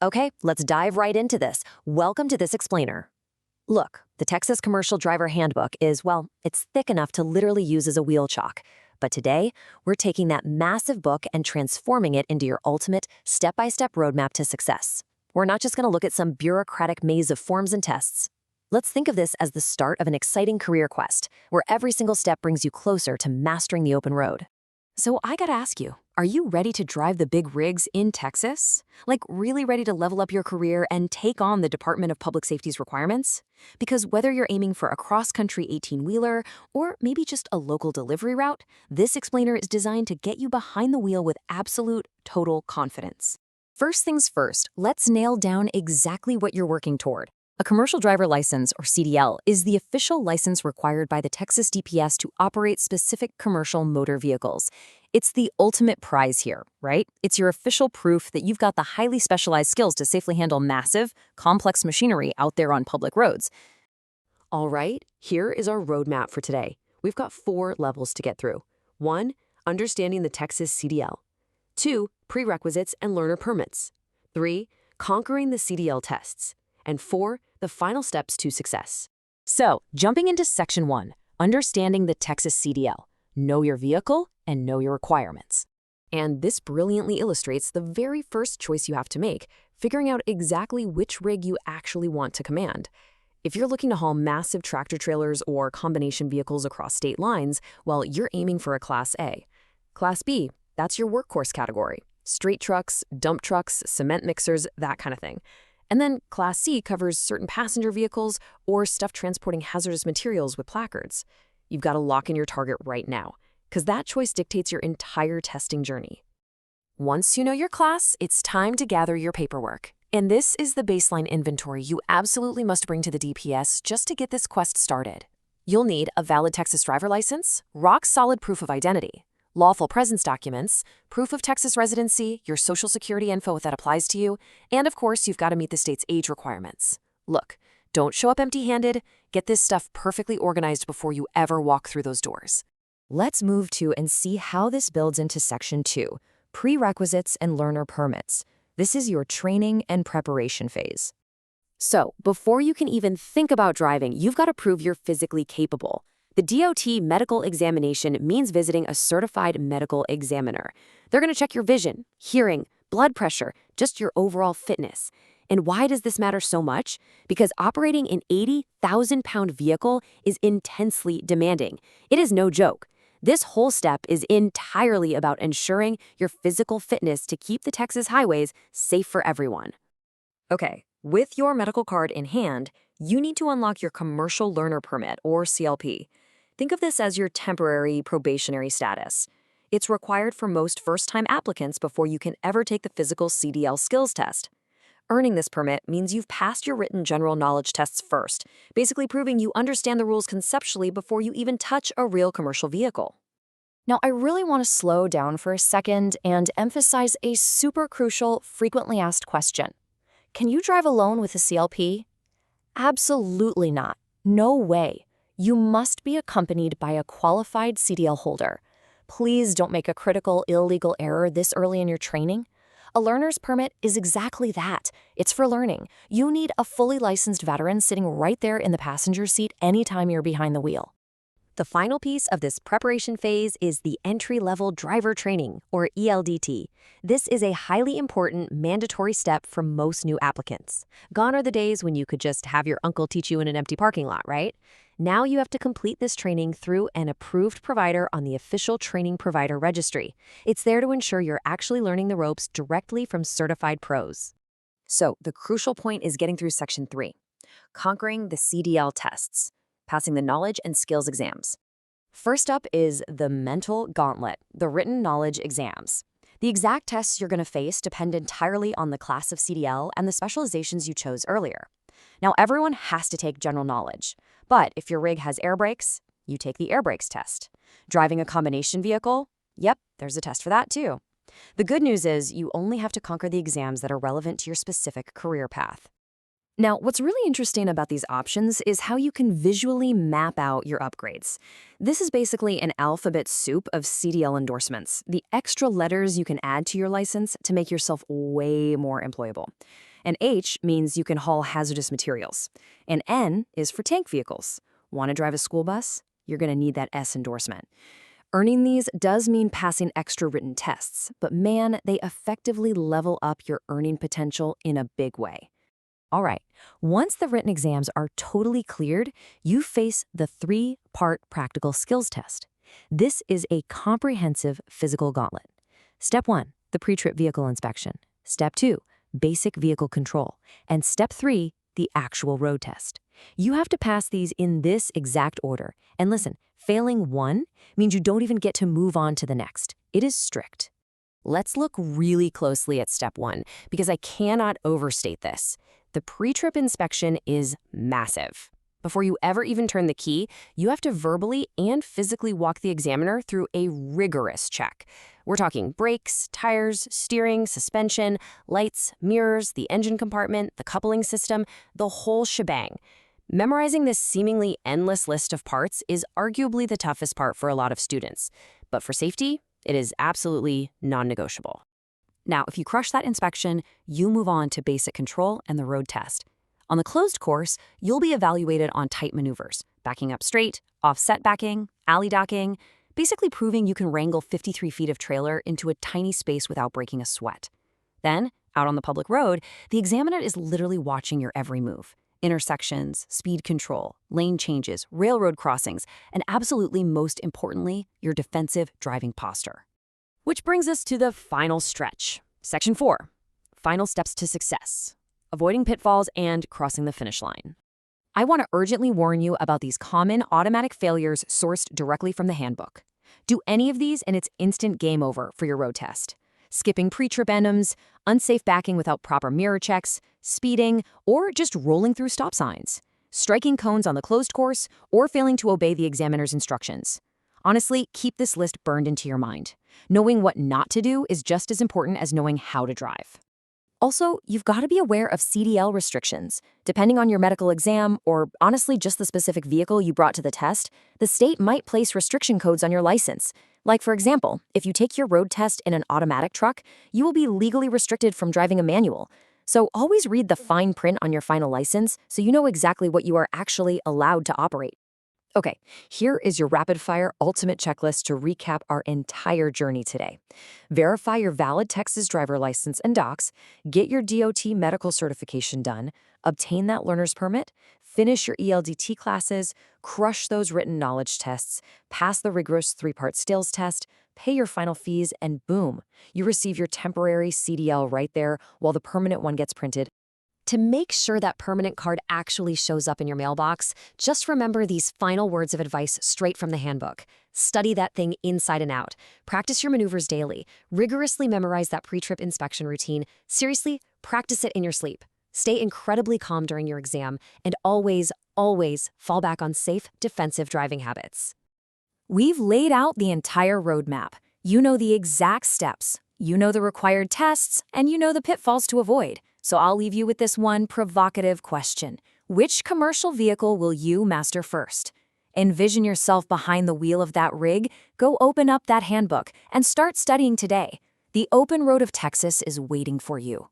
Okay, let's dive right into this. Welcome to this explainer. Look, the Texas Commercial Driver Handbook is, well, it's thick enough to literally use as a wheel chalk. But today, we're taking that massive book and transforming it into your ultimate step-by-step roadmap to success. We're not just going to look at some bureaucratic maze of forms and tests. Let's think of this as the start of an exciting career quest, where every single step brings you closer to mastering the open road. So I gotta ask you, are you ready to drive the big rigs in Texas? Like really ready to level up your career and take on the Department of Public Safety's requirements? Because whether you're aiming for a cross-country 18-wheeler or maybe just a local delivery route, this explainer is designed to get you behind the wheel with absolute, total confidence. First things first, let's nail down exactly what you're working toward. A commercial driver license, or CDL, is the official license required by the Texas DPS to operate specific commercial motor vehicles. It's the ultimate prize here, right? It's your official proof that you've got the highly specialized skills to safely handle massive, complex machinery out there on public roads. All right, here is our roadmap for today. We've got 4 levels to get through. 1, understanding the Texas CDL. 2, prerequisites and learner permits. 3, conquering the CDL tests. And 4, the final steps to success. So, jumping into Section 1, understanding the Texas CDL. Know your vehicle and know your requirements. And this brilliantly illustrates the very first choice you have to make, figuring out exactly which rig you actually want to command. If you're looking to haul massive tractor trailers or combination vehicles across state lines, well, you're aiming for a Class A. Class B, that's your workhorse category. Straight trucks, dump trucks, cement mixers, that kind of thing. And then Class C covers certain passenger vehicles or stuff transporting hazardous materials with placards. You've got to lock in your target right now, because that choice dictates your entire testing journey. Once you know your class, it's time to gather your paperwork. And this is the baseline inventory you absolutely must bring to the DPS just to get this quest started. You'll need a valid Texas driver license, rock-solid proof of identity, lawful presence documents, proof of Texas residency, your social security info if that applies to you, and of course, you've got to meet the state's age requirements. Look, don't show up empty-handed. Get this stuff perfectly organized before you ever walk through those doors. Let's move to and see how this builds into Section 2, prerequisites and learner permits. This is your training and preparation phase. So, before you can even think about driving, you've got to prove you're physically capable. The DOT medical examination means visiting a certified medical examiner. They're going to check your vision, hearing, blood pressure, just your overall fitness. And why does this matter so much? Because operating an 80,000-pound vehicle is intensely demanding. It is no joke. This whole step is entirely about ensuring your physical fitness to keep the Texas highways safe for everyone. Okay, with your medical card in hand, you need to unlock your Commercial Learner Permit, or CLP. Think of this as your temporary probationary status. It's required for most first-time applicants before you can ever take the physical CDL skills test. Earning this permit means you've passed your written general knowledge tests first, basically proving you understand the rules conceptually before you even touch a real commercial vehicle. Now, I really want to slow down for a second and emphasize a super crucial, frequently asked question. Can you drive alone with a CLP? Absolutely not. No way. You must be accompanied by a qualified CDL holder. Please don't make a critical, illegal error this early in your training. A learner's permit is exactly that. It's for learning. You need a fully licensed veteran sitting right there in the passenger seat anytime you're behind the wheel. The final piece of this preparation phase is the entry-level driver training, or ELDT. This is a highly important, mandatory step for most new applicants. Gone are the days when you could just have your uncle teach you in an empty parking lot, right? Now you have to complete this training through an approved provider on the official training provider registry. It's there to ensure you're actually learning the ropes directly from certified pros. So the crucial point is getting through Section 3, conquering the CDL tests, passing the knowledge and skills exams. First up is the mental gauntlet, the written knowledge exams. The exact tests you're going to face depend entirely on the class of CDL and the specializations you chose earlier. Now, everyone has to take general knowledge, but if your rig has air brakes, you take the air brakes test. Driving a combination vehicle? Yep, there's a test for that too. The good news is you only have to conquer the exams that are relevant to your specific career path. Now, what's really interesting about these options is how you can visually map out your upgrades. This is basically an alphabet soup of CDL endorsements, the extra letters you can add to your license to make yourself way more employable. An H means you can haul hazardous materials. An N is for tank vehicles. Want to drive a school bus? You're going to need that S endorsement. Earning these does mean passing extra written tests, but man, they effectively level up your earning potential in a big way. All right, once the written exams are totally cleared, you face the 3-part practical skills test. This is a comprehensive physical gauntlet. Step 1, the pre-trip vehicle inspection. Step 2, basic vehicle control. And Step 3, the actual road test. You have to pass these in this exact order. And listen, failing one means you don't even get to move on to the next. It is strict. Let's look really closely at Step 1 because I cannot overstate this. The pre-trip inspection is massive. Before you ever even turn the key, you have to verbally and physically walk the examiner through a rigorous check. We're talking brakes, tires, steering, suspension, lights, mirrors, the engine compartment, the coupling system, the whole shebang. Memorizing this seemingly endless list of parts is arguably the toughest part for a lot of students. But for safety, it is absolutely non-negotiable. Now, if you crush that inspection, you move on to basic control and the road test. On the closed course, you'll be evaluated on tight maneuvers, backing up straight, offset backing, alley docking, basically proving you can wrangle 53 feet of trailer into a tiny space without breaking a sweat. Then, out on the public road, the examiner is literally watching your every move. Intersections, speed control, lane changes, railroad crossings, and absolutely most importantly, your defensive driving posture. Which brings us to the final stretch. Section 4, final steps to success. Avoiding pitfalls and crossing the finish line. I want to urgently warn you about these common automatic failures sourced directly from the handbook. Do any of these and it's instant game over for your road test. Skipping pre-trip enums, unsafe backing without proper mirror checks, speeding, or just rolling through stop signs. Striking cones on the closed course, or failing to obey the examiner's instructions. Honestly, keep this list burned into your mind. Knowing what not to do is just as important as knowing how to drive. Also, you've got to be aware of CDL restrictions. Depending on your medical exam, or honestly just the specific vehicle you brought to the test, the state might place restriction codes on your license. Like, for example, if you take your road test in an automatic truck, you will be legally restricted from driving a manual. So always read the fine print on your final license so you know exactly what you are actually allowed to operate. Okay, here is your rapid-fire ultimate checklist to recap our entire journey today. Verify your valid Texas driver license and docs, get your DOT medical certification done, obtain that learner's permit, finish your ELDT classes, crush those written knowledge tests, pass the rigorous 3-part skills test, pay your final fees, and boom, you receive your temporary CDL right there while the permanent one gets printed. To make sure that permanent card actually shows up in your mailbox, just remember these final words of advice straight from the handbook. Study that thing inside and out. Practice your maneuvers daily. Rigorously memorize that pre-trip inspection routine. Seriously, practice it in your sleep. Stay incredibly calm during your exam, and always, always fall back on safe, defensive driving habits. We've laid out the entire roadmap. You know the exact steps. You know the required tests, and you know the pitfalls to avoid. So I'll leave you with this one provocative question. Which commercial vehicle will you master first? Envision yourself behind the wheel of that rig, go open up that handbook, and start studying today. The open road of Texas is waiting for you.